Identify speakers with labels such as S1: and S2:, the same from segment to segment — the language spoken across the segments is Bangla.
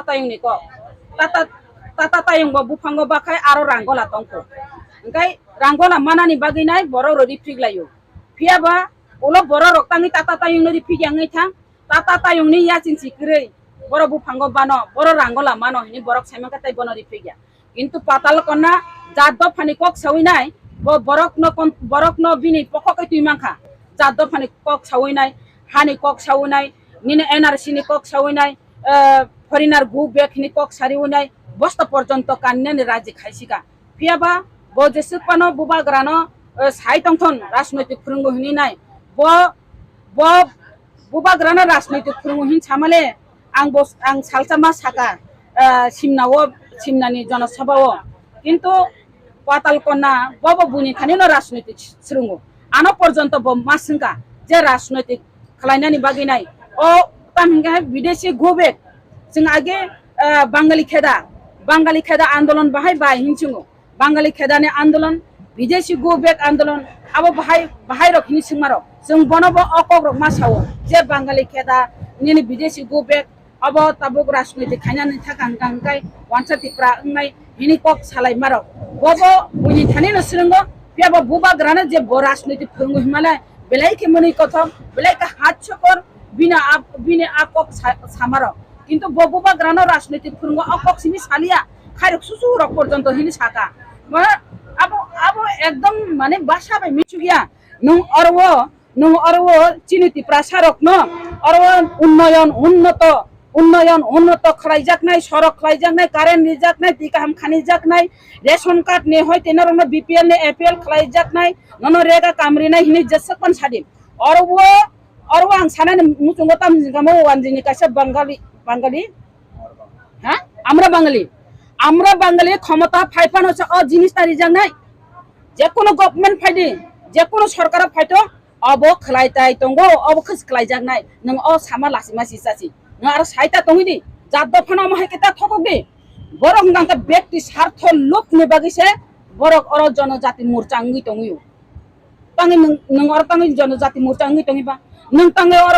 S1: tayung ni ko tata tayung bo bufango bakai aro ranggola tongko engkai ranggola mana ni bagi nai boro rodi piglayo piaba ulo boro rok tangi tata tayung no di pigyang ngai thang tata tayung ni ya cing sikre boro bufango bano boro ranggola mano ini borok semang katai bono di pigya kintu patal kona jaddo phani kok sawi nai bo borok no bini pokok itu mangka jaddo phani kok sawi nai hani kok sawi nai nini NRC ni kok sawi nai foreigner গু বেখিনি কক সারিউনাই বস্তা পর্যন্ত কান্নানি রাজি খাইছিকা ফিয়াবা ব যেসুপানো বুবাগ্রানো সাই তংথন রাজনৈতিক ফুরুঙ্গু হিনি নাই ব ব বুবাগ্রানো রাজনৈতিক ফুরুঙ্গু হিন সামালে আং সালসামা সাকা সিমনানি জনসভাও কিন্তু পাতালকন্যা বব বুনি খানিনো রাজনৈতিক সুরুঙ্গু আনো পর্যন্ত ব মাসিংকা যে রাজনৈতিক খালাইনানি বাগিনাই ও তামিঙ্গা বিদেশি গুবেক जों आगे बांगाली खेदा आंदोलन बाहाय हिंचुंगो बांगाली खेदानि आंदोलन विदेशी गो बेक आंदोलन आबो बाहाय रखिनि सिंमारो जों बनबो अकक रक मासावो जे बांगाली खेदा निनि विदेशी गो बेक अबो ताबुक राजनैतिक खायनानि थाखाय गांगाय वानसातिफ्रा ओंनाय हिनि कक सालाय मारो बबो बुनि थानि नसरंगो पियाबो बुबाग्रानो जे ब राजनैतिक फोरंगो हिमालय बेलायके मनि कथम बेलायके हात सकर बिना आकक सामारो কিন্তু ববুবা গ্রানো রাজনৈতিক ফুরঙ্গ অপক্ষিমি সালিয়া খাইরক সুসু রক পর্যন্ত হিনি সাকা আবো একদম মানে বাসাবাই মিচুগিয়া নং অরও চিনিতি প্রাসারক ন অরও উন্নত খাইজাক নাই সড়ক খাইজাক নাই কারেন্ট নিজাক নাই টিকাহাম খানিজাক নাই রেশন কার্ড নে হয় তেনার বিপিএল নে এপিএল খাইজাক নাই নন রেগা কামরি নাই হিনি জেসকন সাদিম অরও আং সানানি মুচুঙ্গতাম জিগামো ওয়ানজিনি কাছে বাঙালি হ্যাঁ আমরা বাঙালি ক্ষমতা ফাইফান হচ্ছে জিনিস তারি যাং নাই যে কোনো গভর্নমেন্ট ফাইদি যে কোনো সরকার ফাইতো অব খলাইতাই তঙ্গো অব খস খলাই যাং নাই নং অ সামা লাসি মাসি সাসি নং আর সাইতা তঙ্গিদি জাদ দফানা মহাই কেতা থকগি বরং গাঙ্কা ব্যক্তি স্বার্থ লোক নেবাগিছে বরক অর জনজাতি মোর্চা আঙ্গি তঙ্গিও তাঙ্গি নং অর তাঙ্গি জনজাতি মোর্চা আঙ্গি তঙ্গিবা নং তাঙ্গি or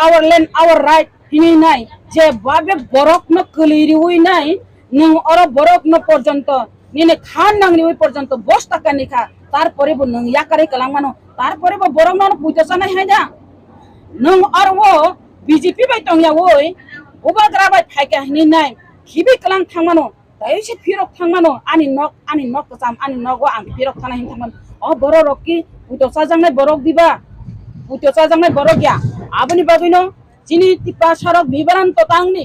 S1: our land our right hini nai je babe borok no keliriwi nai nung oro borok no porjonto nini khan nangni wi porjonto bosta kanika tarpore bo nung yakare kalangmano tarpore bo borok no puitosana haida nung arwo BJP bai tongya woi ubagra bai phaika hini nai khibi kalang thangmano dai se phirok thangmano ani nok kasam ani nogo ang phirok thana hin thangman o borok ki puitosa jangnai borok diba puitosa jangnai borok ya aboni bagino chini tipa sarok bibaran totangni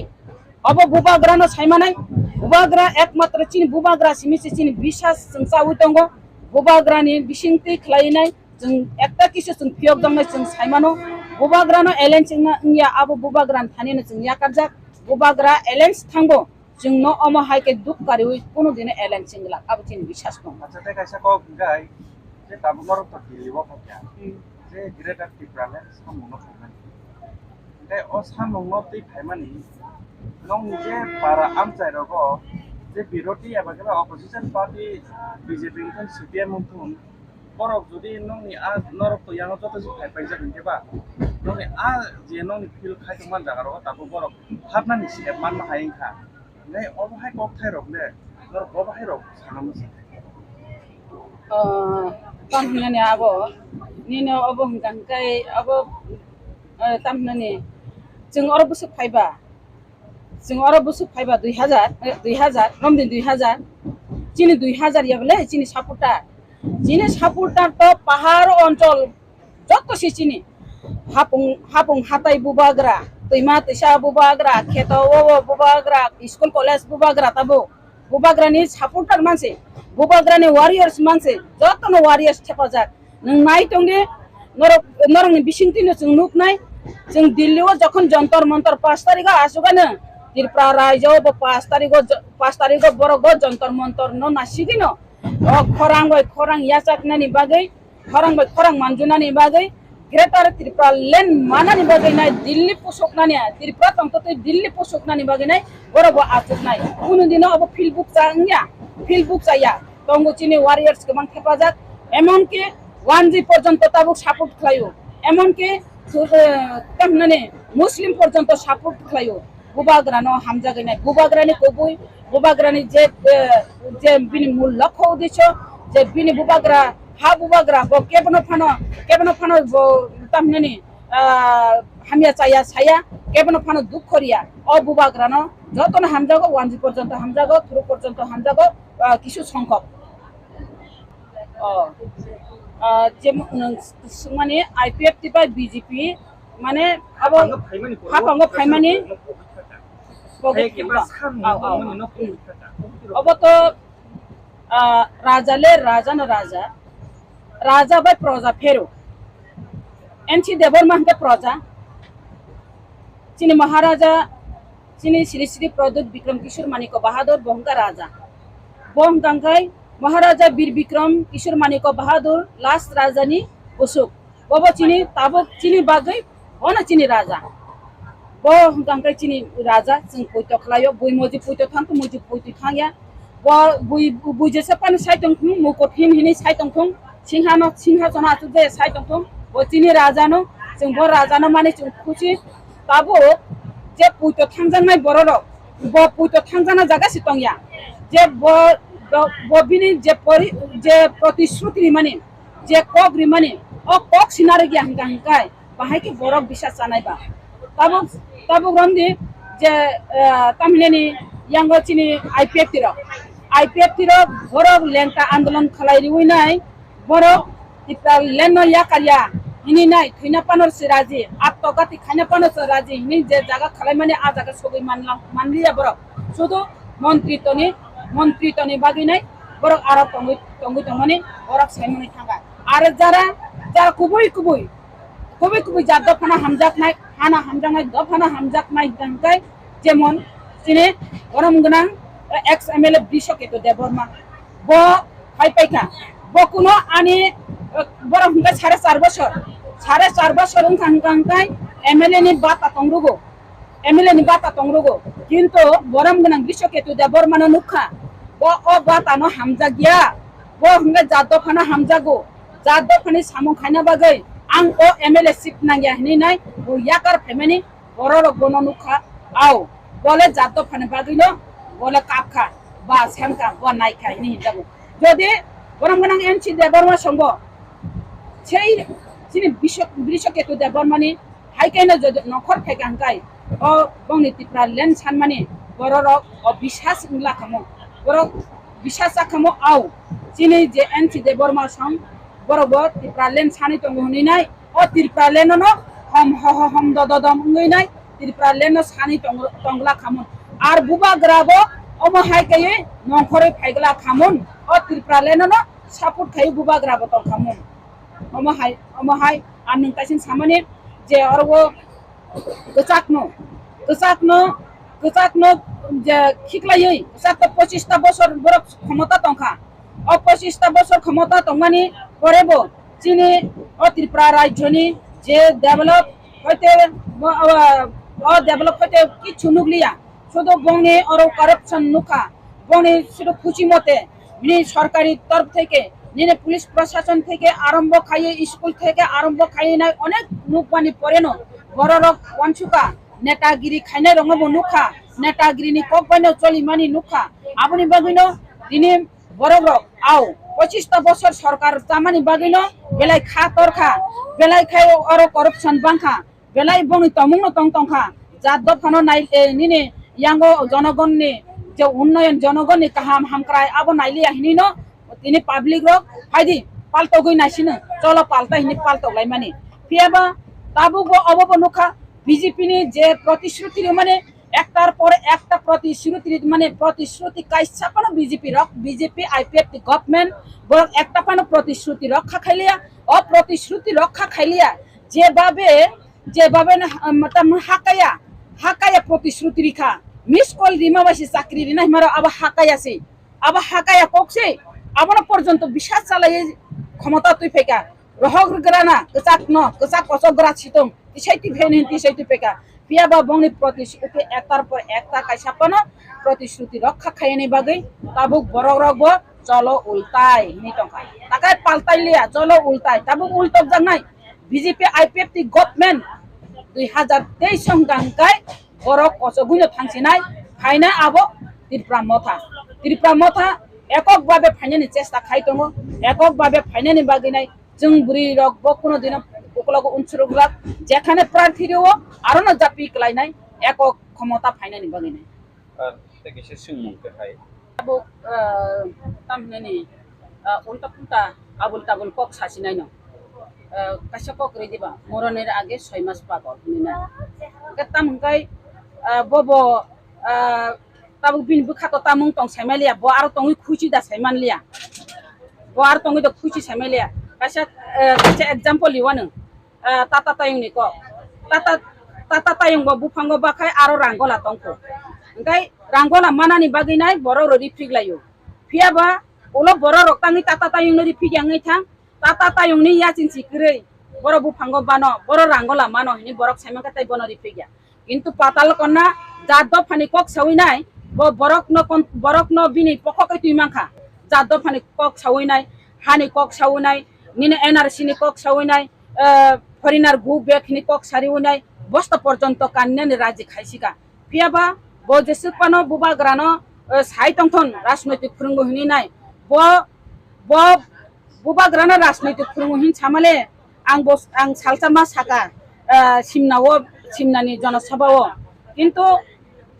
S1: abo bubagrano saimanai bubagra ekmatra chini bubagra simisi chini bisas sengsa utongo bubagrani bisingti khlainai jeng ekta kisu jeng phiok jangnai jeng saimano bubagrano elen chingna ingya abo bubagran thanino jeng yakarjak bubagra elen thango jeng no omo haike duk kariwi kono dine elen chingla abo chini bisas dong
S2: acha te kaisa ko gai je tabumor to kilibo kokya je greater tiprale samuno komen o samung ti phaimani nong je para amchai rogo je biroti abagala opposition party BJP kon CPM mun borok jodi nong ni a norok to yang joto ji phai paisa ginteba nong ni a je nong ni fil khai man jaga rogo tabu borok hapnani se man ma haingkha nei obo hai kok thai rok le nor obo hai rok sanamu
S1: tamnani abo nino obo hangkai abo tamnani जों अर बुसुक फाइबा 2000 रमदिन 2000 चिनि 2000 याबले चिनि सापुटार तो पाहाड़ अंचल जत्तो सि चिनि हापुं हाताय बुबाग्रा दैमा दैसा बुबाग्रा खेतो बुबाग्रा स्कुल कलेज बुबाग्रा ताबो बुबाग्रानि सापुटार मानसि बुबाग्रानि वारियर्स मानसि जत्तो वारियर्स थेफाजाक नों नाय तंदि नरंनि बिसिंतिनो जों नुकनाय जों दिल्लीआव जखन जंतर मंतर 5 तारिखआव आसुगानो त्रिपुरा रायजोआव 5 तारिखआव बरग जंतर मंतर न नासिगिनो खरां याचाकनानि बागै खरां मानजुनानि बागै ग्रेटर त्रिपुरा लैंड मानानि बागै नाय दिल्ली पोसकनानि त्रिपुरा तंतते दिल्ली पोसकनानि बागै नाय बरग आचुकनाय कुनु दिनो अब फिल्ड बुक जाया तंगुचिनि वारियर्स गोबां हेफाजाब एमनकि 1G पर्यन्त ताबुक सापर्ट खालायो एमनकि तामनाने मुस्लिम पर्यन्त सापर्ट खालायो bubagrano hamjaginai bubagrani kobui bubagrani je bini mul lক্ষ্য উদ্দেশ্য যে bini bubagra ha bubagra bo kebono phano bo tamneni hamia chaya saya kebono phano dukkhoria o bubagrano যতন হামজাগো 1G পর্যন্ত হামজাগো 3 পর্যন্ত হামজাগো কিছু সংখ্যক যে মানে আইপিএফ টিপা বিজেপি মানে আবো হাপাঙ্গ ফাইমানি অবত রাজালে রাজা বাই প্রজা ফেরো এনসি দেববর্মা হঙ্গে প্রজা চিনি মহারাজা চিনি শ্রী শ্রী প্রদ্যুৎ বিক্রম কিশোর মানিক বাহাদুর বহঙ্কা রাজা বহঙ্কাঙ্কাই মহারাজা বীর বিক্রম কিশোর মানিক বাহাদুর লাস্ট রাজানি অশোক বব চিনি তাবক চিনি বাগৈ অনা চিনি রাজা বহঙ্কাঙ্কাই চিনি রাজা जों পৈত খালাयो বই মজি পৈত থাংতো মজি পৈত থাংয়া বই যেসে পানি সাইতং থুং মুকট হিন হিনি সাইতং থুং সিংহাসন আতুদে সাইতং থুং ব চিনি রাজানো जों ব রাজানো মানে जों খুশি তাবো যে পৈত থাংজানাই বড়রক ব পৈত থাংজানা জাগাসি তংয়া যে ববিনি যে প্রতিশ্রুতি মানে যে কক রিমানি ও কক সিনারে গিয়া হাঙ্কাই বাহাই কি বরক বিশ্বাস জানাইবা তাবো রন্দি যে তামিলেনি ইয়াঙ্গ চিনি আইপিএফ টির বরক লেংটা আন্দোলন খালাইরি উইনাই বরক ইতা লেনো ইয়াকারিয়া হিনি নাই থৈনা পানর সিরাজি আত্মগাতি খাইনা পানর সিরাজি হিনি যে জায়গা খালাই মানে আ জায়গা সবই মানলিয়া বরক শুধু মন্ত্রিতনি বাগি নাই বরক আরো টঙ্গুই টঙ্গনি বরক সাইমনি থাঙ্গা আর যারা কুবুই যা দফানা হামজাক নাই হানা হামজাক নাই দফানা হামজাক নাই গাঙ্গাই যেমন চিনি গরম গনাং এক্স এমএলএ বিশ্বকেতু দেববর্মা ব পাইকা ব কোনো আনি বড় হুঙ্গা 4.5 বছর হাঙ্কাই এমএলএ নি বাতা তংরুগো কিন্তু গরম গনাং বিশ্বকেতু দেববর্মানো নুখা ব ও বাতানো হামজা গিয়া ব হুঙ্গা জাদফানা হামজাগো জাদফানি সামু খাইনা বাগৈ आं ओ एमएलए सिट नांगिया हिनि नाय ओ याकार फेमेनि बरर गनो नुखा आव बोले जातो फाने बागिनो बोले कापखा बा सेमका बा नायखा हिनि हिजाबो जदि गरम गनां एनसि देबबर्मा संग সেই চিনি বিশ্বকেতু দেববর্মানি হাইকাইনা যদি নখর ফেগাंगाय ओ बंनि तिप्रा लेन सानमानि बरर ओ বিশ্বাস उला खामो बर বিশ্বাস खामो आव चिनि जे एनसि देबबर्मा सं बरोबर तिरप्रालेन सानि तंगो हनिनाय ओ तिरप्रालेन न हम ददम हंगैनाय तिरप्रालेन सानि तंगला खामोन आर बुबाग्राबो अमो हायकायै नखरै फाइगला खामोन ओ तिरप्रालेन न सापोर्ट खायै बुबाग्राबो तंग खामोन अमो हाय आर नोंतासिन सामानि जे अरबो गचाकनो जे खिखलायै गचाक 25 বছর বরক ক্ষমতা তংखा ओ 25 বছর ক্ষমতা তংমানি করেবো চিনি ও ত্রিপুরা রাজ্যনি যে ডেভেলপ হইতে কিছু নুগলিয়া শুধু বংনি আর কারাপশন নুকা বংনি শুধু খুশি মতে সরকারি তরফ থেকে নিনে পুলিশ প্রশাসন থেকে আরম্ভ খাইয়ে স্কুল থেকে আরম্ভ খাইয়ে নাই অনেক নুকবানি পরেনো বড়রক ওয়ানসুকা নেতাগিরি খাইনে রঙবো নুখা নেতাগিরিনি ককবাইনো চলিমানি নুখা আপনি বাগিনো দিনে বড়রক আও 25 বছর সরকার তামানি বাগিনো বেলাই খা তরখা বেলাই খাই আর কারাপশন বাংখা বেলাই বংনি তমুং তংখা যা দফানো নাই নিনে ইয়াঙ্গ জনগণনি যে উন্নয়ন জনগণনি কাহাম হামক্রাই আবো নাইলি আহিনি ন তিনি পাবলিক রক ফাইদি পাল্টগৈ নাইছিনো চলো পাল্টা হিনি পাল্টগলাই মানে ফিয়াবা তাবুগো অবব নুখা বিজেপি নি যে প্রতিশ্রুতি মানে একটার পর একটা প্রতিশ্রুতি কাইছাপানো বিজেপি আইপিএফ গভর্নমেন্ট বরং একটা পানো প্রতিশ্রুতি রক্ষা খাইলিয়া অপ্রতিশ্রুতি রক্ষা খাইলিয়া যেভাবে হাকায়া প্রতিশ্রুতি রেখা মিস কল রিমাবাসী চাকরি রিনা হিমার আবার হাকায়া ককছে আবার পর্যন্ত বিশ্বাস চালাই ক্ষমতা তুই ফেকা রহগ্রানা গচাক কচগ্রা ছিতং সেইটি ফেন হিন্তি সেইটি ফেকা পিয়াবা বংনি প্রতিশ্রুতি একটার পর একটা কাইছাপানো প্রতিশ্রুতি রক্ষা খাইনি বাগৈ তাবুক বড়রগব চলো উল্টাই হিনি টঙ্কা তাকাই পাল্টাইলিয়া চলো উল্টাই তাবুক উল্টক জানাই BJP IPF government 2023 সংগাঙ্কাই borok koso guno thangsinai phainai abo tirpra motha ekok babe phainani chesta khai tongo ekok babe phainani baginai jung buri rok bo kono dina ukologo unsuruglat jekhane প্রার্থী রেও আরো না জাপি ক্লাইনাই একক ক্ষমতা ফাইনানি বাগিনাই
S2: কিছু সুমুখে
S1: abo tamnani ulta puta abul tabul kok sasinai no kaisa kok rediba moroner age 6 মাস pagol hinina ketam kai bobo tabu bin bukhato tamung tong semalia bo aro tongi khuchi da semanlia bo aro tongi da khuchi semalia kaisa example liwanu tata tayung ni ko tata tayung bo bufango bakai aro ranggola tongko ngai ranggola manani baginai boro rodi piglayo phiaba ulo boro roktangi tata tayung ni pigyangai thang tata tayung ni yachin sikrei boro bufango bano boro ranggola mano ni borok semangka tai bono ri pigya কিন্তু পাতাল কন্যা জাদ্দ ফানি কক সাউইনাই বরক ন বিনি পককে তুই মাখা জাদ্দ ফানি কক সাউইনাই হানি কক সাউইনাই নিনে এনআরসি নি কক সাউইনাই ফরিনার গু বেখনি কক সারিউনাই বস্ত পর্যন্ত কান্নানি রাজি খাইছিকা ফিয়াবা ব যেসপানো বুবা গ্রানো সাইতংথন রাজনৈতিক ফুরুঙ্গু হিনি নাই ব বুবা গ্রানো রাজনৈতিক ফুরুঙ্গু হিন সামালে আং সালসামা সাকা সিমনাও সিমনানি জনসভাও কিন্তু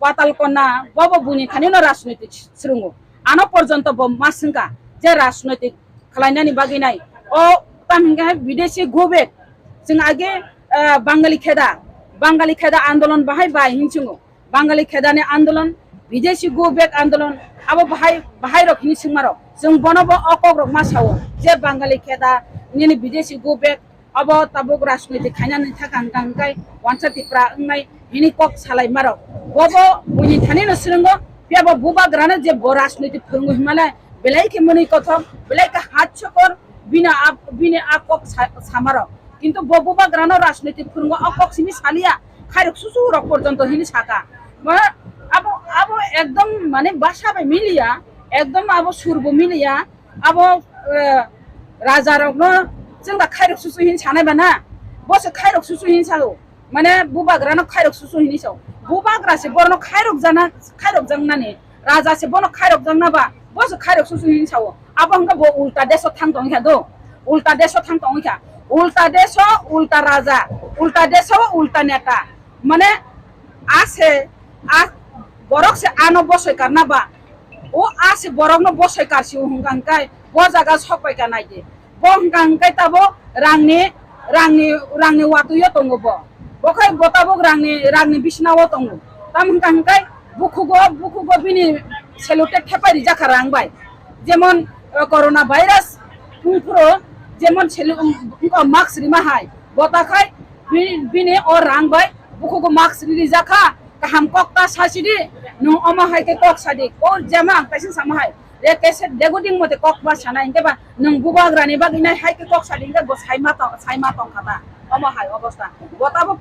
S1: পাতাল কন্যা বব বুনি খানিনো রাজনৈতিক সুরুঙ্গু আনো পর্যন্ত ব মাসিংকা যে রাজনৈতিক খালাইনানি বাগিনাই ও তামিংকা বিদেশি গোবে जों आगे बांगाली खेदा आंदोलन बाहाय हिंचुंगो बांगाली खेदानि आंदोलन विदेशी गो बेक आंदोलन आबो बाहाय रखिनि सिंमारो जों बनबो अकक रक मासावो जे बांगाली खेदा निनि विदेशी गो बेक अबो ताबुक राजनैतिक खायनानि थाखांगांगाय वानसातिफ्रा ओंनाय हिनि कक सालाय मारो बबो बुनि थानिनो सिरंगो पेबो बुबाग्रानो जे ब राजनैतिक फोरंगो हिमालय बेलायके मनि कथम बेलायके हात सकर बिना आकक सामारो কিন্তু ববুবা গ্রানো রাজনৈতিক ফুরঙ্গ অকক্সিমি সালিয়া খাইরক সুসু রক পর্যন্ত হিনি সাকা মানে আবো একদম মানে বাসাবে মিলিয়া একদম আবো সুরবো মিলিয়া আবো রাজা রকনো जोंदा খাইরক সুসু হিনি সানাইবা না বসে খাইরক সুসু হিনি সাও মানে বুবা গ্রানো খাইরক সুসু হিনি সাও বুবা গ্রাসে বরনো খাইরক জাংনানি রাজা সে বনো খাইরক জাংনাবা বসে খাইরক সুসু হিনি সাও আবো হংকা ব উল্টা দেশ থাং দং হিয়া দো উল্টা দেশ থাং দং হিয়া উল্টা দেশ উল্টা রাজা উল্টা দেশ উল্টা নেতা মানে আছে বরক সে আনো বসে কারনাবা ও আছে বরক ন বসে কারসি হুঙ্গাংকাই ব জায়গা সপাই কানাই দে ব হুঙ্গাংকাই তাবো রাংনি ওয়াতুयो দङ ব বখাই বতাবক রাংনি বিছনাও দङ তাম হুঙ্গাংকাই বুকুগো বিনি সেলুটে থেপারি জাখা রাংবাই যেমন করোনা ভাইরাস পুরো যেমন ছেলে মাস্ক রিমাহাই বতাখাই বিনে ও রাংবাই বুকুগো মাস্ক রিজাখা কাহাম কক্তা সাসিদি নো অমাহাই কে কক সাদি ও জামা কাইসিন সামাহাই রে কেসে দেগুদিং মতে কক বা সানাই কেবা নং বুবাগ্রানি বাগিনাই হাই কে কক সাদি কে সাইমা তং খাতা অমাহাই অবস্থা বতাবো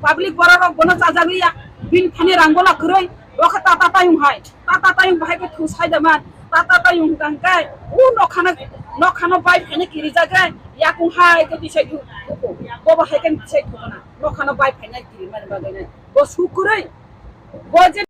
S1: পাবলিক বরারক বনো চাজাগলিয়া বিন খানি রাঙ্গলা করই ওখা তাতা তায়ুং ভাই কে থুসাই দামান tata tayung kangkai nokhano bai phene kiri jagai yakung hai ke disai du bo ba hai kan disai du na nokhano bai phene kiri man bagai na bo sukurei bo je